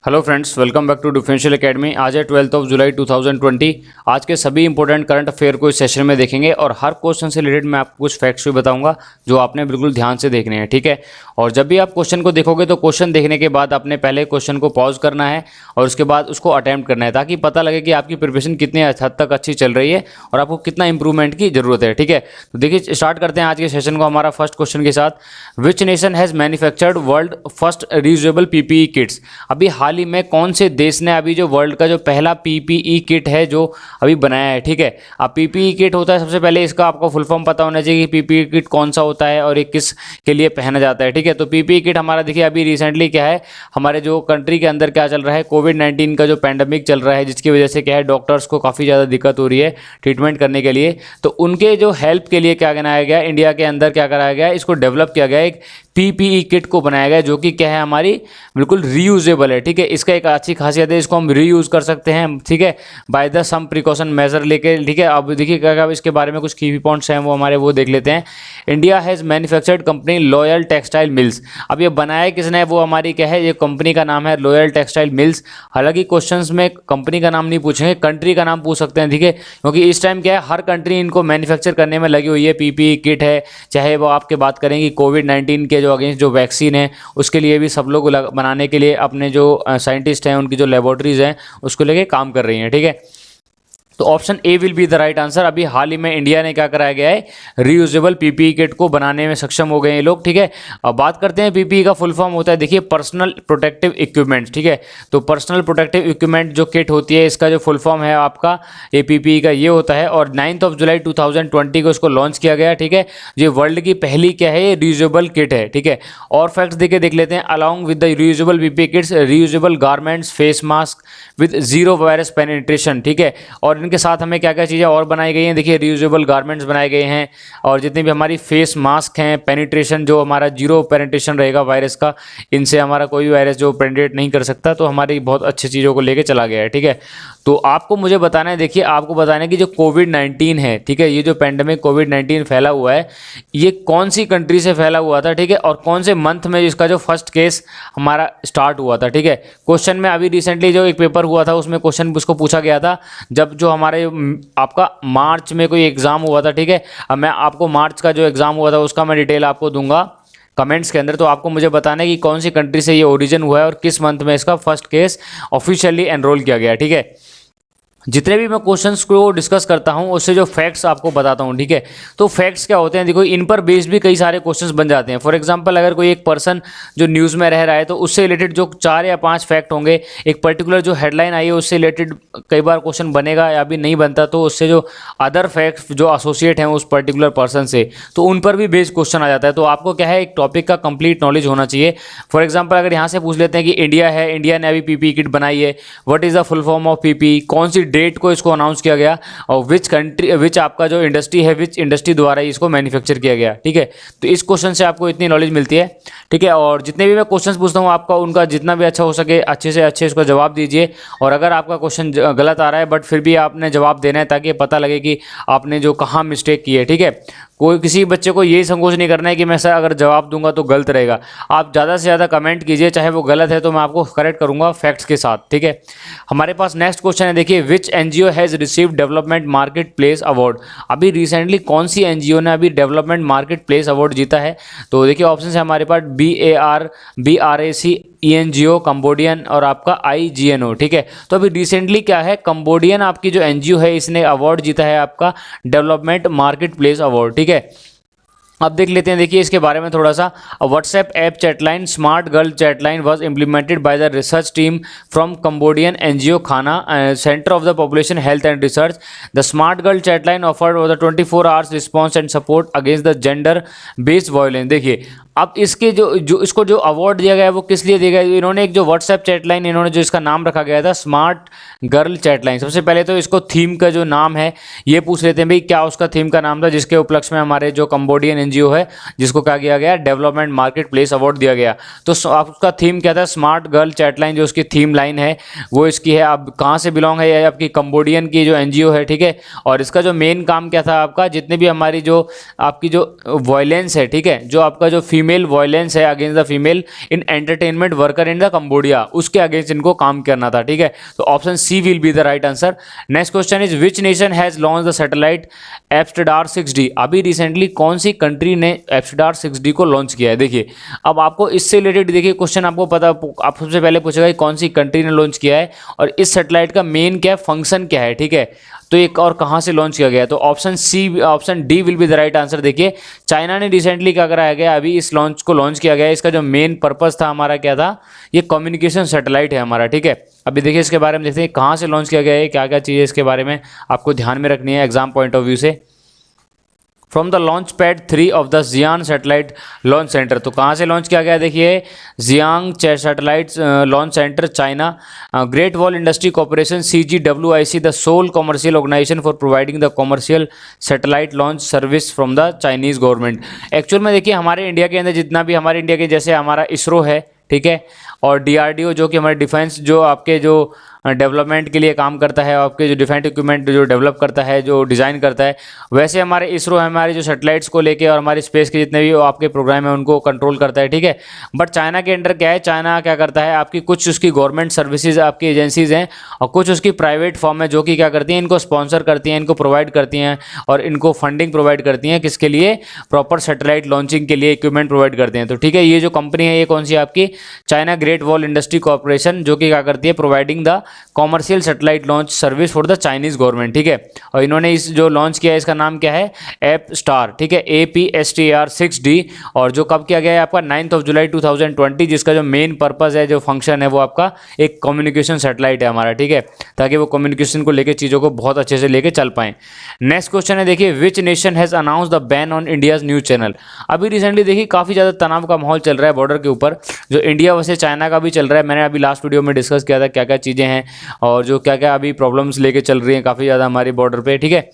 Hello friends, welcome back to Differential Academy. आज है 12 जुलाई 2020। आज के सभी इंपॉर्टेंट करंट अफेयर को इस सेशन में देखेंगे और हर क्वेश्चन से रिलेटेड मैं आपको कुछ फैक्ट्स भी बताऊंगा जो आपने बिल्कुल ध्यान से देखने हैं, ठीक है। और जब भी आप क्वेश्चन को देखोगे तो क्वेश्चन देखने के बाद आपने पहले क्वेश्चन को पॉज करना है और उसके बाद उसको अटैम्प्ट करना है, ताकि पता लगे कि आपकी प्रिपरेशन कितनी हद तक अच्छी चल रही है और आपको कितना इंप्रूवमेंट की जरूरत है, ठीक है। तो देखिए, स्टार्ट करते हैं आज के सेशन को हमारा फर्स्ट क्वेश्चन के साथ। Which nation has manufactured world first reusable PPE kits? अभी हाल ही में कौन से देश ने अभी जो वर्ल्ड का जो पहला पीपीई किट है जो अभी बनाया है, ठीक है। अब पीपीई किट होता है, सबसे पहले इसका आपको फुल फॉर्म पता होना चाहिए कि पीपीई किट कौन सा होता है और ये किस के लिए पहना जाता है, ठीक है। तो पीपीई किट हमारा देखिए अभी रिसेंटली क्या है, हमारे जो कंट्री के अंदर क्या चल रहा है, कोविड-19 का जो पैंडमिक चल रहा है, जिसकी वजह से क्या है डॉक्टर्स को काफ़ी ज़्यादा दिक्कत हो रही है ट्रीटमेंट करने के लिए। तो उनके जो हेल्प के लिए क्या बनाया गया, इंडिया के अंदर क्या कराया गया, इसको डेवलप किया गया, एक पीपीई किट को बनाया गया जो कि क्या है हमारी बिल्कुल रीयूजेबल है, ठीक है। इसका एक अच्छी खासियत है, इसको हम रीयूज कर सकते हैं, ठीक है, by the some precaution measure लेके, ठीक है। अब देखिए क्या इसके बारे में कुछ की पॉइंट्स हैं वो हमारे वो देख लेते हैं। India has manufactured company loyal textile mills. अब ये बनाया किसने, वो हमारी क्या है, ये कंपनी का नाम है लॉयल टेक्सटाइल मिल्स। हालांकि क्वेश्चंस में कंपनी का नाम नहीं पूछेंगे, कंट्री का नाम पूछ सकते हैं, ठीक है, क्योंकि इस टाइम क्या है हर कंट्री इनको मैन्युफैक्चर करने में लगी हुई है। पीपीई किट है, चाहे वो आपके बात करें कि कोविड-19 के जो अगेंस्ट जो वैक्सीन है उसके लिए भी सब लोग बनाने के लिए अपने जो साइंटिस्ट हैं उनकी जो लेबोरेटरीज हैं उसको लेके काम कर रही हैं, ठीक है। तो option A will be the right answer. अभी हाल ही में इंडिया ने क्या कराया गया है, रीयूजेबल पीपीई किट को बनाने में सक्षम हो गए हैं लोग, ठीक है। अब बात करते हैं पीपीई का फुल फॉर्म होता है, देखिए पर्सनल प्रोटेक्टिव इक्विपमेंट, ठीक है। तो पर्सनल प्रोटेक्टिव इक्विपमेंट जो किट होती है, इसका जो फुल फॉर्म है आपका ये पीपीई का ये होता है। और 9 जुलाई 2020 को इसको लॉन्च किया गया, ठीक है। ये वर्ल्ड की पहली क्या है, रीयूजेबल किट है, ठीक है। और फैक्ट्स देख लेते हैं। Along with the reusable PPE kits, reusable garments, face mask with zero virus penetration, ठीक है। और इनके साथ हमें क्या क्या चीज़ें और बनाई गई हैं, देखिए रीयूजेबल गारमेंट्स बनाए गए हैं और जितनी भी हमारी फेस मास्क हैं, पेनिट्रेशन जो हमारा जीरो पेनिट्रेशन रहेगा वायरस का, इनसे हमारा कोई भी वायरस जो पेनिट्रेट नहीं कर सकता। तो हमारी बहुत अच्छी चीज़ों को लेके चला गया है, ठीक है। तो आपको मुझे बताना है, देखिए आपको बताना है कि जो कोविड-19 है, ठीक है, ये जो पेंडेमिक कोविड-19 फैला हुआ है, ये कौन सी कंट्री से फैला हुआ था, ठीक है, और कौन से मंथ में इसका जो फर्स्ट केस हमारा स्टार्ट हुआ था, ठीक है। क्वेश्चन में अभी रिसेंटली जो एक पेपर हुआ था उसमें क्वेश्चन उसको पूछा गया था, जब जो हमारे आपका मार्च में कोई एग्ज़ाम हुआ था, ठीक है। अब मैं आपको मार्च का जो एग्ज़ाम हुआ था उसका मैं डिटेल आपको दूंगा कमेंट्स के अंदर। तो आपको मुझे बताना है कि कौन सी कंट्री से ये ओरिजिन हुआ है और किस मंथ में इसका फर्स्ट केस ऑफिशियली एनरोल किया गया, ठीक है। जितने भी मैं क्वेश्चंस को डिस्कस करता हूं उससे जो फैक्ट्स आपको बताता हूं, ठीक है। तो फैक्ट्स क्या होते हैं, देखो इन पर बेस्ड भी कई सारे क्वेश्चंस बन जाते हैं। फॉर एग्जांपल अगर कोई एक पर्सन जो न्यूज़ में रह रहा है तो उससे रिलेटेड जो 4 या 5 फैक्ट होंगे, एक पर्टिकुलर जो हेडलाइन आई है उससे रिलेटेड कई बार क्वेश्चन बनेगा या भी नहीं बनता, तो उससे जो अदर फैक्ट्स जो एसोसिएट हैं उस पर्टिकुलर पर्सन से, तो उन पर भी बेस्ड क्वेश्चन आ जाता है। तो आपको क्या है, एक टॉपिक का कंप्लीट नॉलेज होना चाहिए। फॉर एग्जाम्पल अगर यहाँ से पूछ लेते हैं कि इंडिया है, इंडिया ने अभी पीपीई किट बनाई है, what is the full form of PPE, कौन सी डेट को इसको अनाउंस किया गया, और विच कंट्री, विच आपका जो इंडस्ट्री है, विच इंडस्ट्री द्वारा इसको मैन्युफैक्चर किया गया, ठीक है। तो इस क्वेश्चन से आपको इतनी नॉलेज मिलती है, ठीक है। और जितने भी मैं क्वेश्चंस पूछता हूँ आपका उनका जितना भी अच्छा हो सके अच्छे से अच्छे इसको जवाब दीजिए। और अगर आपका क्वेश्चन गलत आ रहा है बट फिर भी आपने जवाब देना है, ताकि पता लगे कि आपने जो कहाँ मिस्टेक की है, ठीक है। कोई किसी बच्चे को यही संकोच नहीं करना है कि मैं सर अगर जवाब दूंगा तो गलत रहेगा। आप ज़्यादा से ज़्यादा कमेंट कीजिए, चाहे वो गलत है तो मैं आपको करेक्ट करूंगा फैक्ट्स के साथ, ठीक है। हमारे पास नेक्स्ट क्वेश्चन है, देखिए which NGO has received development market place award. अभी रिसेंटली कौन सी एनजीओ ने अभी डेवलपमेंट मार्केट प्लेस अवार्ड जीता है? तो देखिए ऑप्शन है हमारे पास BARC, ENGO, कंबोडियन और आपका IGNO, ठीक है। तो अभी रिसेंटली क्या है, कंबोडियन आपकी जो एनजीओ है इसने अवार्ड जीता है आपका डेवलपमेंट मार्केट प्लेस अवार्ड, ठीक है। अब देख लेते हैं, देखिए इसके बारे में थोड़ा सा। WhatsApp app chatline smart girl chatline was implemented by the research team from Cambodian NGO Khana centre of the population health and research. The smart girl chatline offered the 24 hours response and support against the gender based violence. देखिए अब इसके जो इसको जो award दिया गया है वो किस लिए दिया गया है, इन्होंने एक जो व्हाट्सएप चैटलाइन इन्होंने जो इसका नाम रखा गया था स्मार्ट गर्ल चैटलाइन। सबसे पहले तो इसको थीम का जो नाम है ये पूछ लेते हैं भाई, क्या उसका थीम का नाम था, जिसके उपलक्ष्य में हमारे जो कंबोडियन एनजीओ है जिसको क्या किया गया, डेवलपमेंट मार्केट प्लेस अवार्ड दिया गया। तो उसका थीम क्या था, स्मार्ट गर्ल चैटलाइन जो उसकी थीम लाइन है वो इसकी है। अब कहाँ से बिलोंग है, ये आपकी कंबोडियन की जो एनजीओ है, ठीक है। और इसका जो मेन काम क्या था आपका, जितने भी हमारी जो आपकी जो वायलेंस है, ठीक है, जो आपका जो फीमेल वायलेंस है against the female in entertainment worker in the Cambodia, उसके अगेंस्ट इनको काम करना था, ठीक है। तो option C will be the right answer. Next question is which nation has launch the satellite Apstar 6D। अभी रिसेंटली कौन सी कंट्री ने एप्स्टार 6D को लॉन्च किया है। देखिए अब आपको इससे रिलेटेड देखिए क्वेश्चन आपको पता, आप सबसे पहले पूछेगा कि कौन सी कंट्री ने लॉन्च किया है और इस सैटेलाइट का मेन क्या फंक्शन क्या है, ठीक है। तो एक और कहाँ से लॉन्च किया गया है, तो option D will be the right answer. देखिए चाइना ने रिसेंटली क्या कराया गया, अभी इस लॉन्च को लॉन्च किया गया है। इसका जो मेन पर्पस था हमारा क्या था, ये कम्युनिकेशन सैटेलाइट है हमारा, ठीक है। अभी देखिए इसके बारे में देखते हैं कहाँ से लॉन्च किया गया है, क्या क्या चीज़ें इसके बारे में आपको ध्यान में रखनी है एग्जाम पॉइंट ऑफ व्यू से। From the launch pad 3 of the Xichang satellite launch centre, तो कहाँ से लॉन्च किया गया है, देखिए Xichang satellite launch centre China. Great Wall Industry Corporation CGWIC the sole commercial organisation for providing the commercial satellite launch service from the Chinese government. Actual में देखिए हमारे इंडिया के अंदर जितना भी हमारे इंडिया के जैसे हमारा इसरो है, ठीक है, और DRDO जो कि हमारे डिफेंस जो आपके जो डेवलपमेंट के लिए काम करता है, आपके जो डिफेंस इक्विपमेंट जो डेवलप करता है, जो डिज़ाइन करता है, वैसे हमारे इसरो हमारे जो सैटेलाइट्स को लेके और हमारे स्पेस के जितने भी आपके प्रोग्राम है उनको कंट्रोल करता है, ठीक है। बट चाइना के अंडर क्या है, चाइना क्या करता है, आपकी कुछ उसकी गवर्नमेंट सर्विसेज आपकी एजेंसीज हैं और कुछ उसकी प्राइवेट फॉर्म है जो कि क्या करती हैं, इनको स्पॉन्सर करती हैं, इनको प्रोवाइड करती हैं और इनको फंडिंग प्रोवाइड करती हैं, किसके लिए, प्रॉपर सैटेलाइट लॉन्चिंग के लिए इक्विपमेंट प्रोवाइड करते हैं। तो ठीक है, ये जो कंपनी है ये कौन सी आपकी China Great Wall Industry corporation, जो कि क्या करती है, providing the commercial satellite launch service for the Chinese government, ठीक है। और इन्होंने इस जो लॉन्च किया है इसका नाम क्या है, एप स्टार, ठीक है, APSTAR 6D, और जो कब किया गया है आपका 9 जुलाई 2020, जिसका जो मेन पर्पस है, जो फंक्शन है वो आपका एक कम्युनिकेशन सैटेलाइट है हमारा, ठीक है, ताकि वो कम्युनिकेशन को लेकर चीज़ों को बहुत अच्छे से लेके चल पाएं। नेक्स्ट क्वेश्चन है देखिए, विच nation has announce the ban on India's news channel. अभी रिसेंटली देखिए काफ़ी ज़्यादा तनाव का माहौल चल रहा है बॉर्डर के ऊपर, जो इंडिया वैसे चाइना का भी चल रहा है। मैंने अभी लास्ट वीडियो में डिस्कस किया था क्या क्या चीज़ें हैं और जो क्या क्या अभी प्रॉब्लम्स लेके चल रही हैं काफ़ी ज़्यादा हमारी बॉर्डर पे, ठीक है।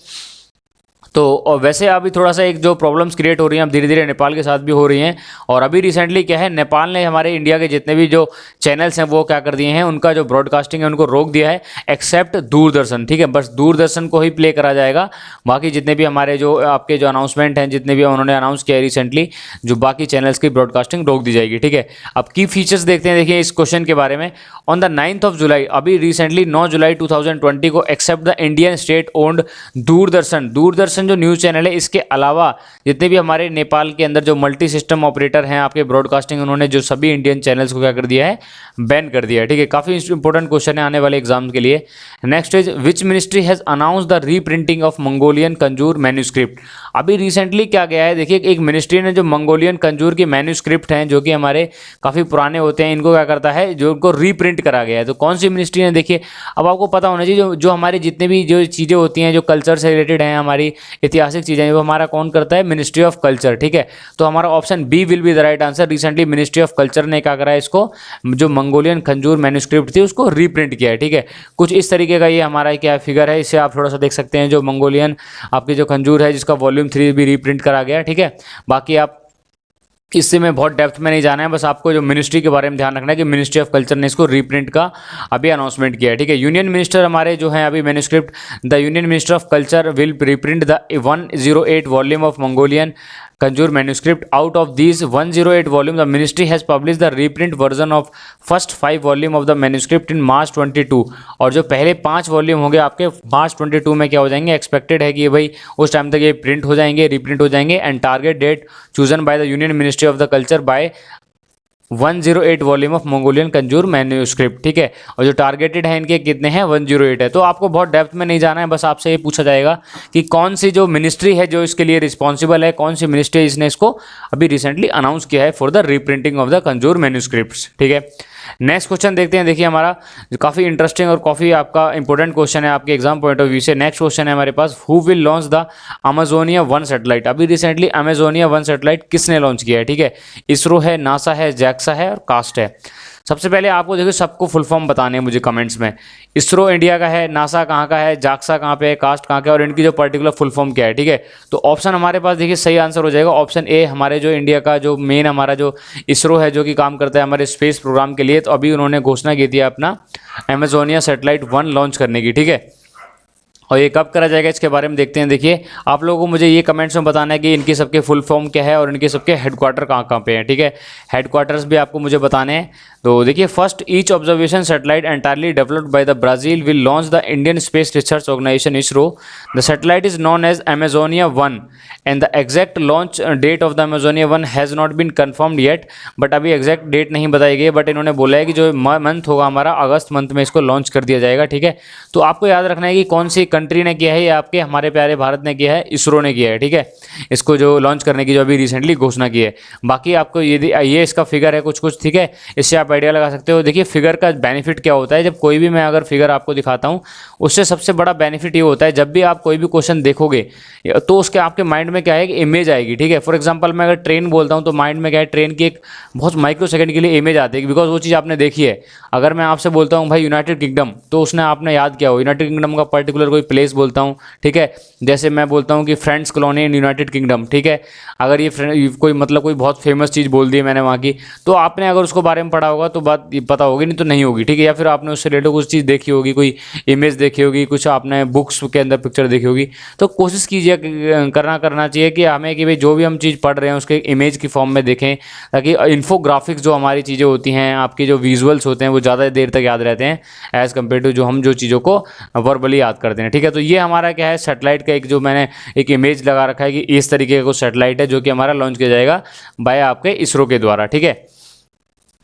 तो और वैसे अभी थोड़ा सा एक जो प्रॉब्लम्स क्रिएट हो रही हैं अब धीरे धीरे नेपाल के साथ भी हो रही हैं। और अभी रिसेंटली क्या है, नेपाल ने हमारे इंडिया के जितने भी जो चैनल्स हैं वो क्या कर दिए हैं, उनका जो ब्रॉडकास्टिंग है उनको रोक दिया है, एक्सेप्ट दूरदर्शन, ठीक है। बस दूरदर्शन को ही प्ले करा जाएगा, बाकी जितने भी हमारे जो आपके जो अनाउंसमेंट हैं, जितने भी उन्होंने अनाउंस किया है रिसेंटली, जो बाकी चैनल्स की ब्रॉडकास्टिंग रोक दी जाएगी, ठीक है। अब की फीचर्स देखते हैं देखिए इस क्वेश्चन के बारे में। ऑन द 9 जुलाई, अभी रिसेंटली 9 जुलाई 2020 को, except the Indian state owned Doordarshan जो न्यूज़ चैनल है, इसके अलावा जितने भी हमारे नेपाल के अंदर जो मल्टी सिस्टम ऑपरेटर हैं आपके ब्रॉडकास्टिंग, उन्होंने जो सभी इंडियन चैनल्स को क्या कर दिया है, बैन कर दिया है, ठीक है। काफ़ी इंपॉर्टेंट क्वेश्चन है आने वाले एग्जाम के लिए। Next is which ministry has announce the reprinting of Mongolian Kanjur manuscript. अभी रिसेंटली क्या गया है, देखिए एक मिनिस्ट्री ने जो मंगोलियन कंजूर के मैन्यूस्क्रिप्ट हैं जो कि हमारे काफ़ी पुराने होते हैं, इनको क्या करता है, जो उनको रीप्रिंट करा गया है। तो कौन सी मिनिस्ट्री ने, देखिए अब आपको पता होना चाहिए जो हमारे जितने भी जो चीज़ें होती हैं जो कल्चर से रिलेटेड हैं, हमारी ऐतिहासिक चीज़ें, वो हमारा कौन करता है, मिनिस्ट्री ऑफ कल्चर, ठीक है। तो हमारा option B will be the right answer. Recently ministry of culture ने क्या करा है, इसको जो मंगोलियन खंजूर मैन्यूस्क्रिप्ट थी उसको रीप्रिंट किया है, ठीक है। कुछ इस तरीके का ये हमारा क्या फिगर है, इससे आप थोड़ा सा देख सकते हैं, जो मंगोलियन आपकी जो खंजूर है जिसका वॉल्यूम 3 भी रीप्रिंट करा गया, ठीक है। बाकी आप इससे में बहुत डेप्थ में नहीं जाना है, बस आपको जो मिनिस्ट्री के बारे में ध्यान रखना है कि मिनिस्ट्री ऑफ कल्चर ने इसको रीप्रिंट का अभी अनाउंसमेंट किया है, ठीक है। यूनियन मिनिस्टर हमारे जो हैं अभी manuscript, the union minister of culture will reprint the 108 volume of Mongolian Kanjur manuscript. Out of these 108 volume the ministry has publish the reprint version of first 5 volume of the manuscript in March 22। और जो पहले 5 volume होंगे आपके मार्च 22 में क्या हो जाएंगे, expected है कि भाई उस टाइम तक ये प्रिंट हो जाएंगे, रीप्रिंट हो जाएंगे। And target date chosen by the union ministry of the culture by 108 volume of Mongolian Kanjur manuscript, ठीक है। और जो टारगेटेड है इनके कितने हैं, 108 है। तो आपको बहुत डेप्थ में नहीं जाना है, बस आपसे ये पूछा जाएगा कि कौन सी जो मिनिस्ट्री है जो इसके लिए रिस्पॉन्सिबल है, कौन सी मिनिस्ट्री इसने इसको अभी रिसेंटली अनाउंस किया है for the reprinting of the Kanjur manuscripts, ठीक है। नेक्स्ट क्वेश्चन देखते हैं, देखिए हमारा काफ़ी इंटरेस्टिंग और काफ़ी आपका इंपॉर्टेंट क्वेश्चन है आपके एग्जाम पॉइंट ऑफ व्यू से। नेक्स्ट क्वेश्चन है हमारे पास, who will launch the Amazonia 1 satellite. अभी रिसेंटली अमेजोनिया 1 सैटेलाइट किसने लॉन्च किया है, ठीक है। इसरो है, नासा है, जैक्सा है और कास्ट है। सबसे पहले आपको देखो सबको फुल फॉर्म बताने हैं मुझे कमेंट्स में। इसरो इंडिया का है, नासा कहाँ का है, जाक्सा कहाँ पे है, कास्ट कहाँ का है और इनकी जो पर्टिकुलर फुल फॉर्म क्या है, ठीक है। तो ऑप्शन हमारे पास देखिए सही आंसर हो जाएगा ऑप्शन ए। हमारे जो इंडिया का जो मेन हमारा जो इसरो है जो कि काम करता है हमारे स्पेस प्रोग्राम के लिए, तो अभी उन्होंने घोषणा की थी अपना अमेजोनिया सैटेलाइट 1 लॉन्च करने की, ठीक है। और ये कब करा जाएगा इसके बारे में देखते हैं। देखिए, आप लोगों को मुझे ये कमेंट्स में बताना है कि इनके सबके फुल फॉर्म क्या है और इनके सबके हेडक्वार्टर कहाँ कहाँ पे हैं, ठीक है। हेडक्वार्टर्स भी आपको मुझे बताने हैं। तो देखिए, first each observation satellite entirely developed by the Brazil will launch the Indian Space Research Organisation ISRO. The satellite is known as Amazonia 1 and the exact launch date of the Amazonia 1 has not been confirmed yet. But अभी exact date नहीं बताई गई, but इन्होंने बोला है कि जो month होगा हमारा अगस्त मंथ में इसको लॉन्च कर दिया जाएगा, ठीक है। तो आपको याद रखना है कि कौन सी कंट्री ने किया है, ये आपके हमारे प्यारे भारत ने किया है, इसरो ने किया है, ठीक है। इसको जो लॉन्च करने की जो अभी रिसेंटली घोषणा की है। बाकी आपको ये इसका फिगर है कुछ, ठीक है। इससे आप आइडिया लगा सकते हो। देखिए, फिगर का बेनिफिट क्या होता है, जब कोई भी मैं अगर फिगर आपको दिखाता हूँ, उससे सबसे बड़ा बेनिफिट ये होता है, जब भी आप कोई भी क्वेश्चन देखोगे तो उसके आपके माइंड में क्या है कि इमेज आएगी, ठीक है। फॉर एग्जांपल मैं अगर ट्रेन बोलता हूँ तो माइंड में क्या है, ट्रेन की एक बहुत माइक्रो सेकंड के लिए इमेज आती है, बिकॉज वो चीज़ आपने देखी है। अगर मैं आपसे बोलता हूँ भाई यूनाइटेड किंगडम, तो उसने आपने याद किया हो यूनाइटेड किंगडम का पर्टिकुलर कोई प्लेस बोलता हूँ, ठीक है। जैसे मैं बोलता हूँ कि friends colony in United kingdom, ठीक है। अगर ये कोई मतलब कोई बहुत फेमस चीज़ बोल दी है मैंने वहाँ की, तो आपने अगर उसको बारे में पढ़ा होगा तो बात पता होगी, नहीं तो नहीं होगी, ठीक है। या फिर आपने उससे रिलेटेड कुछ चीज़ देखी होगी, कोई इमेज देखी होगी, कुछ आपने बुक्स के अंदर पिक्चर देखी होगी। तो कोशिश कीजिए करना चाहिए कि हमें कि भाई जो भी हम चीज़ पढ़ रहे हैं उसके इमेज की फॉर्म में देखें, ताकि इन्फोग्राफिक्स जो हमारी चीज़ें होती हैं, आपके जो विजुअल्स होते हैं, वो ज़्यादा देर तक याद रहते हैं एज़ कम्पेयर टू जो चीज़ों को वर्बली याद करते हैं, ठीक है। तो ये हमारा क्या है, सैटेलाइट का एक जो मैंने एक इमेज लगा रखा है कि इस तरीके का कुछ सैटेलाइट है जो कि हमारा लॉन्च किया जाएगा बाय आपके इसरो के द्वारा, ठीक है।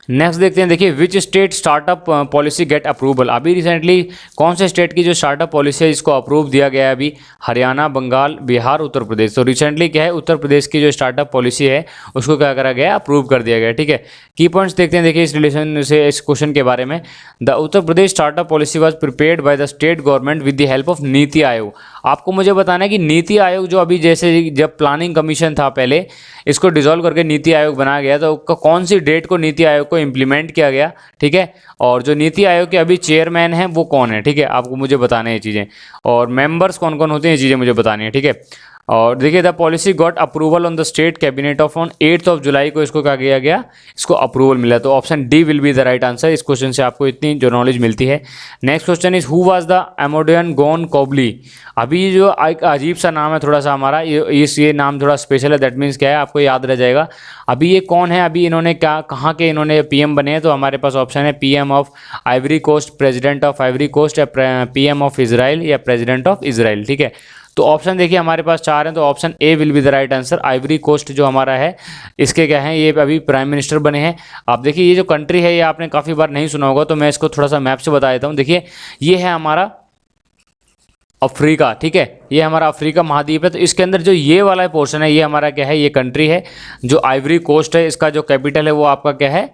नेक्स्ट देखते हैं। देखिए, which state startup policy get approval. अभी रिसेंटली कौन से स्टेट की जो स्टार्टअप पॉलिसी है इसको अप्रूव दिया गया है अभी, हरियाणा, बंगाल, बिहार, उत्तर प्रदेश। तो रिसेंटली क्या है, उत्तर प्रदेश की जो स्टार्टअप पॉलिसी है उसको क्या करा गया, अप्रूव कर दिया गया, ठीक है। की पॉइंट्स देखते हैं। देखिए, इस रिलेशन से इस क्वेश्चन के बारे में, the Uttar Pradesh startup policy was prepared by the state government with the help of NITI Aayog. आपको मुझे बताना है कि नीति आयोग जो अभी जैसे जब प्लानिंग कमीशन था पहले, इसको डिसॉल्व करके नीति आयोग बनाया गया, तो कौन सी डेट को नीति आयोग को इम्प्लीमेंट किया गया, ठीक है। और जो नीति आयोग के अभी चेयरमैन हैं वो कौन है, ठीक है। आपको मुझे बताने हैं ये चीज़ें, और मेंबर्स कौन कौन होते हैं ये चीज़ें मुझे बतानी है, ठीक है। और देखिए, the policy got approval on the state cabinet of on 8 जुलाई को इसको क्या किया गया, इसको अप्रूवल मिला। तो option D will be the right answer. इस क्वेश्चन से आपको इतनी जो नॉलेज मिलती है। Next question is who was the एमोडियन गोन कोबली। अभी जो एक अजीब सा नाम है थोड़ा सा हमारा, ये नाम थोड़ा स्पेशल है, दैट मीन्स क्या है आपको याद रह जाएगा। अभी ये कौन है, अभी इन्होंने क्या कहाँ के इन्होंने पीएम बने हैं, तो हमारे पास ऑप्शन है PM of Ivory Coast, president of Ivory Coast, या पीएम ऑफ इजराइल, या प्रेसिडेंट ऑफ इजराइल, ठीक है। तो ऑप्शन देखिए हमारे पास 4 हैं, तो option A will be the right answer. Ivory Coast जो हमारा है, इसके क्या है, ये अभी प्राइम मिनिस्टर बने हैं। आप देखिए, ये जो कंट्री है ये आपने काफ़ी बार नहीं सुना होगा, तो मैं इसको थोड़ा सा मैप से बता देता हूँ। देखिए, ये है हमारा अफ्रीका, ठीक है। ये हमारा अफ्रीका महाद्वीप है। तो इसके अंदर जो ये वाला पोर्शन है, ये हमारा क्या है, ये कंट्री है। जो आइवरी कोस्ट है, इसका जो कैपिटल है वो आपका क्या है,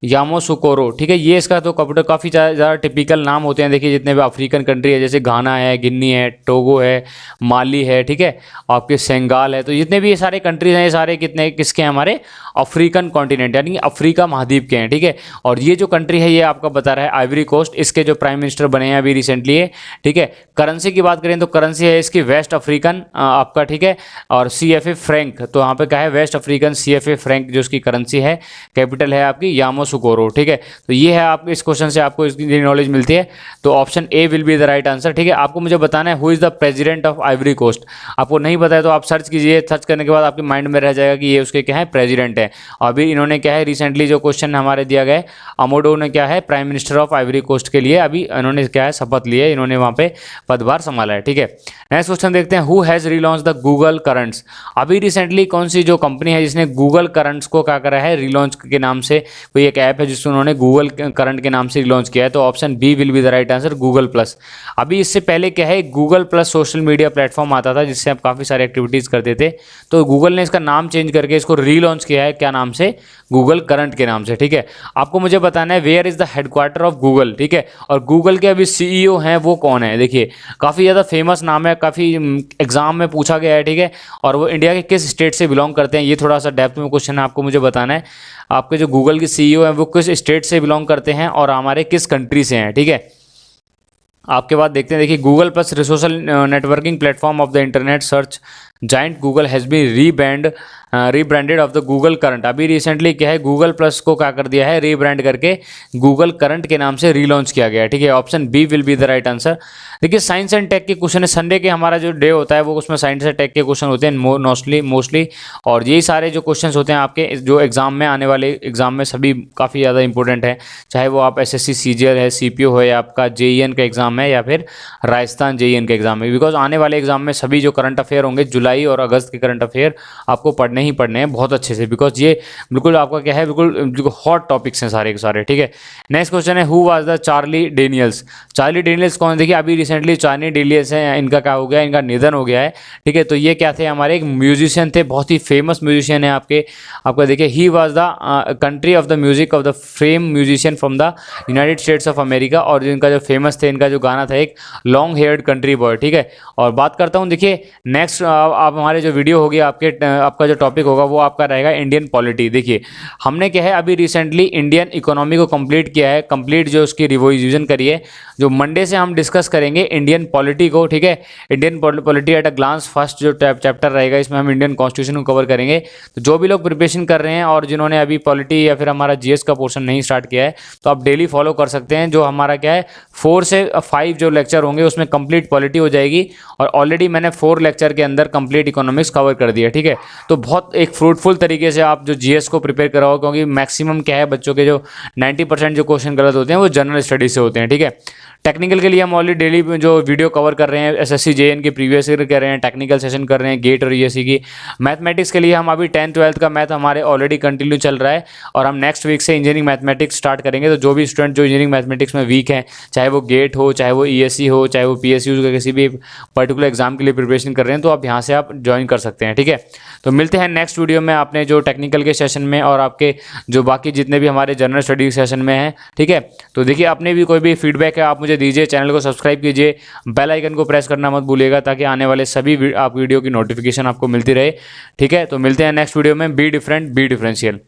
यामोसुकोरो, ठीक है। ये इसका तो कंप्यूटर काफ़ी ज़्यादा टिपिकल नाम होते हैं। देखिए, जितने भी अफ्रीकन कंट्री है, जैसे घाना है, गिनी है, टोगो है, माली है, ठीक है, आपके सेंगाल है, तो जितने भी ये सारे कंट्रीज हैं, ये सारे कितने किसके हैं, हमारे अफ्रीकन कॉन्टिनेंट यानी कि अफ्रीका महाद्वीप के हैं, ठीक है। और ये जो कंट्री है ये आपका बता रहा है आइवरी कोस्ट, इसके जो प्राइम मिनिस्टर बने हैं अभी रिसेंटली है, ठीक है। करेंसी की बात करें तो करेंसी है इसकी वेस्ट अफ्रीकन आपका, ठीक है। और CFA फ्रैंक, तो यहाँ पे क्या है, वेस्ट अफ्रीकन CFA फ्रैंक जो उसकी करेंसी है। कैपिटल है आपकी यामोसुकोरो, ठीक है। तो ये है आप इस क्वेश्चन से आपको इसकी नॉलेज मिलती है। तो option A will be the right answer, ठीक है। आपको मुझे बताना है who is the president of Ivory Coast. आपको नहीं पता है तो आप सर्च कीजिए, सर्च करने के बाद आपके माइंड में रह जाएगा कि ये उसके क्या है, प्रेसिडेंट है। अभी इन्होंने क्या है, रिसेंटली जो क्वेश्चन हमारे दिया गया है, अमोडो ने क्या है, prime minister of Ivory Coast के लिए अभी इन्होंने क्या है, शपथ ली है, इन्होंने वहाँ पे पदभार संभाला है, ठीक है। नेक्स्ट क्वेश्चन देखते हैं, who has relaunch the Google currents. अभी रिसेंटली कौन सी जो कंपनी है जिसने गूगल करंट्स को क्या करा है, रिलॉन्च के नाम से कोई एक ऐप है जिसको उन्होंने गूगल करंट के नाम से लॉन्च किया है। तो option B will be the right answer, Google Plus. अभी इससे पहले क्या है, Google Plus social media platform आता था जिससे आप काफ़ी सारे एक्टिविटीज़ करते थे। तो गूगल ने इसका नाम चेंज करके इसको रीलॉन्च किया है, क्या नाम से, गूगल करंट के नाम से, ठीक है। आपको मुझे बताना है where is the headquarter of Google, ठीक है। और गूगल के अभी CEO हैं वो कौन है। देखिए, काफ़ी ज़्यादा फेमस नाम है, काफ़ी एग्जाम में पूछा गया है, ठीक है। और वो इंडिया के किस स्टेट से बिलोंग करते हैं, ये थोड़ा सा डेप्थ में क्वेश्चन है, आपको मुझे बताना है। आपके जो गूगल के CEO हैं वो किस स्टेट से बिलोंग करते हैं और हमारे किस कंट्री से हैं, ठीक है। आपके बाद देखते हैं, देखिए, Google Plus social networking platform of the internet search giant Google has been rebranded of the Google current. अभी रिसेंटली क्या है, गूगल प्लस को क्या कर दिया है, रीब्रांड करके गूगल करंट के नाम से रीलॉन्च किया गया है। ठीक है, option B will be the right answer. देखिए साइंस एंड टेक के क्वेश्चन है, संडे के हमारा जो डे होता है वो उसमें साइंस एंड टेक के क्वेश्चन होते हैं मोस्टली। और यही सारे जो क्वेश्चन होते हैं आपके जो एग्जाम में आने वाले एग्जाम में सभी काफ़ी ज़्यादा इंपॉर्टेंट है, चाहे वो आप एसएससी सीजीएल है, सीपीओ है, या आपका जेईएन का एग्जाम है, या फिर राजस्थान जेईएन का एग्जाम है। बिकॉज आने वाले एग्जाम में सभी जो करंट अफेयर होंगे जुलाई और अगस्त के करंट अफेयर आपको पढ़ने ही पढ़ने हैं बहुत अच्छे से, बिकॉज ये बिल्कुल आपका क्या है, बिल्कुल हॉट टॉपिक्स हैं सारे के सारे। ठीक है, नेक्स्ट क्वेश्चन है, who was the Charlie Daniels. Charlie Daniels कौन? देखिए अभी रिसेंटली चार्ली डेनियल्स है, इनका क्या हो गया, इनका निधन हो गया है। ठीक है, तो ये क्या थे, हमारे एक म्यूजिशियन थे, बहुत ही फेमस म्यूजिशियन है आपका देखिए, he was the country of the music of the fame musician from the United states of America. और इनका जो फेमस थे, इनका जो गाना था एक लॉन्ग हेयर्ड कंट्री बॉय। ठीक है, और बात करता हूँ, देखिए नेक्स्ट आप हमारे जो वीडियो होगी आपका जो टॉपिक होगा वो आपका रहेगा इंडियन पॉलिटी। देखिए हमने क्या है, अभी रिसेंटली इंडियन इकोनॉमी को कंप्लीट किया है, कंप्लीट जो उसकी रिविजन करी है, जो मंडे से हम डिस्कस करेंगे इंडियन पॉलिटी को। ठीक है, Indian polity at a glance, first जो चैप्टर रहेगा इसमें हम इंडियन कॉन्स्टिट्यूशन को कवर करेंगे। तो जो भी लोग प्रिपरेशन कर रहे हैं और जिन्होंने अभी पॉलिटी या फिर हमारा जीएस का पोर्शन नहीं स्टार्ट किया है, तो आप डेली फॉलो कर सकते हैं। जो हमारा क्या है 4 से 5 जो लेक्चर होंगे उसमें कंप्लीट पॉलिटी हो जाएगी, और ऑलरेडी मैंने 4 लेक्चर के अंदर कंप्लीट इकोनॉमिक्स कवर कर दिया। ठीक है, तो बहुत एक फ्रूटफुल तरीके से आप जो जीएस को प्रिपेयर कराओ, क्योंकि मैक्सिमम क्या है बच्चों के जो 90% जो क्वेश्चन गलत होते हैं वो जनरल स्टडीज से होते हैं। ठीक है, टेक्निकल के लिए हम ऑलरेडी डेली जो वीडियो कवर कर रहे हैं, एसएससी जेएन के प्रीवियस ईयर कर रहे हैं, टेक्निकल सेशन कर रहे हैं, गेट और ईएससी की। मैथमेटिक्स के लिए हम अभी 10th 12th का मैथ हमारे ऑलरेडी कंटिन्यू चल रहा है, और हम नेक्स्ट वीक से इंजीनियरिंग मैथमेटिक्स स्टार्ट करेंगे। तो जो भी स्टूडेंट जो इंजीनियरिंग मैथमेटिक्स में वीक हैं, चाहे वो गेट हो, चाहे वो ईएससी हो, चाहे वो पीएसयू का किसी भी पर्टिकुलर एग्जाम के लिए प्रिपरेशन कर रहे हैं, तो आप यहाँ से आप ज्वाइन कर सकते हैं। ठीक है, तो मिलते हैं नेक्स्ट वीडियो में आपने जो टेक्निकल के सेशन में, और आपके जो बाकी जितने भी हमारे जनरल स्टडी सेशन में हैं। ठीक है, तो देखिए अपने भी कोई भी फीडबैक है आप मुझे दीजिए, चैनल को सब्सक्राइब कीजिए, बेल आइकन को प्रेस करना मत भूलिएगा, ताकि आने वाले सभी आप वीडियो की नोटिफिकेशन आपको मिलती रहे। ठीक है, तो मिलते हैं नेक्स्ट वीडियो में। Be different be differential.